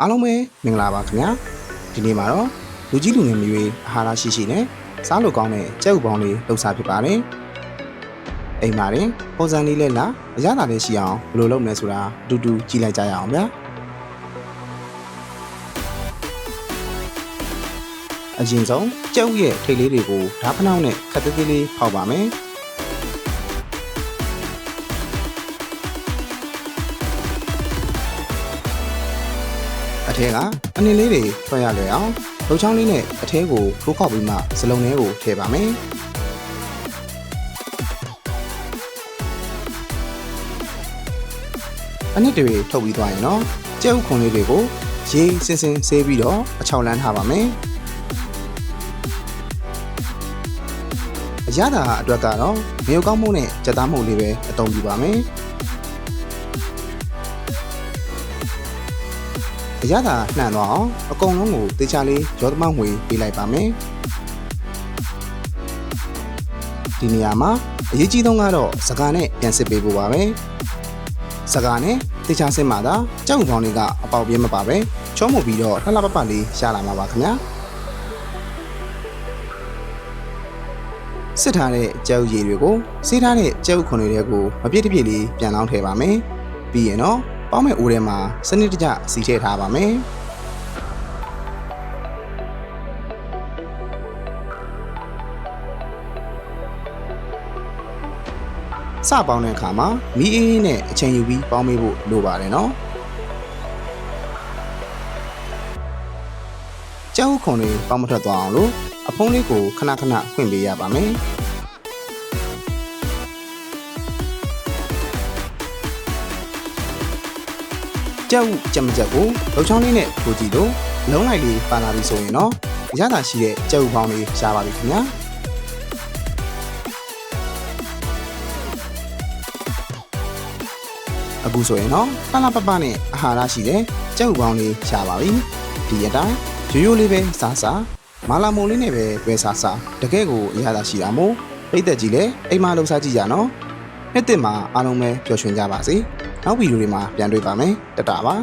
အားလုံးပဲမင်္ဂလာပါခင်ဗျာဒီနေ့မှာတော့လူကြီးလူငယ်မျိုးအာဟာရရှိရှိနဲ့စားလို့ကောင်းတဲ့ကြက်ဥပေါင်းလေးလှုပ်ရှားဖြစ်ပါတယ်အိမ်မှာတင်ပုံစံလေးလဲလာအရသာလေးရှိအောင်ဘယ်လိုလုပ်မလဲဆိုတာအတူတူကြည့်လိုက်ကြရအောင်ဗျာအရင်ဆုံးကြက်ဥရဲ့ထိတ်လေးတွေကိုဓာတ်ဖနှောင်းနဲ့ခက်သေးသေးလေးဖောက်ပါမယ်အထဲကအနည်းလေးတွေထွက်ရလွယ်အောင်လုံချောင်းလေးနဲ့အထဲကိုထိုးခောက်ပြီးမှစလုံးထဲကိုထည့်ပါမယ်အနည်းတွေထုတ်ပြီးသွားရင်တော့ကြက်ဥခွန်လေးတွေကိုရေစင်စင်ဆေးပြီးတော့အချောက်လန်းထားပါမယ်အရသာအတွက်ကတော့ငရုတ်ကောက်မှုနဲ့ကြက်သားမှုလေးပဲအသုံးပြုပါမယ်အရသာနှံသွားအောင်အကုန်လုံးကိုတေချာလေးရောသမငွေပေးလိုက်ပါမယ်ဒီနေရာမှာအရေးကြီးဆုံးကတော့စကားနဲ့ပြန်စစ်ပေးဖို့ပါပဲစကားနဲ့တေချာစစ်မှသာကြောက်ပေါင်းလေးကအပေါက်ပြင်းမပါပဲချောမှုပြီးတော့လှလှပပလေးရှာလာမှာပါခင်ဗျာစစ်ထားတဲ့ကြောက်ရည်တွေကိုစေးထားတဲ့ကြောက်ခွန်တွေကိုမပြည့်တပြည့်လေးပြန်လောင်းထည့်ပါမယ်ပြီးရင်တော့ပေါင်းမဲ့အိုးထဲမှာစနစ်တကျစီထည့်ထားပါမယ်စပေါင်းတဲ့အခါမှာမီးအေးနဲ့အချိန်ယူပြီးပေါင်းပေးဖို့လိုပါတယ်နော်ကြောက်ခွန်တွေပေါင်းမထွက်သွားအောင်လို့အဖုံးလေးကိုခဏခဏဖွင့်ပေးရပါမယ်ကြက်ဥကြက်မကြက်ကိုလုံချောင်းလေးနဲ့ထိုးကြည့်လို့လုံးလိုက်လေးပါလာပြီဆိုရင်တော့ရတာရှိတဲ့ကြက်ဥပေါင်းလေးရှားပါပြီခင်ဗျာအခုဆိုရင်တော့လှလှပပနဲ့အာဟာရရှိတဲ့ကြက်ဥပေါင်းလေးရှားပါပြီဒီရတိုင်းရိုးရိုးလေးပဲစားစားမာလာမုံလေးနဲ့ပဲတွဲစားစားတကယ်ကိုအရသာရှိတာမို့ပိတ်သက်ကြီးလည်းအိမ်မှာလှုပ်ရှားကြည့်ကြနော်နှစ်သက်မှာအားလုံးပဲပျော်ရွှင်ကြပါစေနောက်ဗီဒီယိုတွေမှာပြန်တွေ့ပါမယ်တတပါ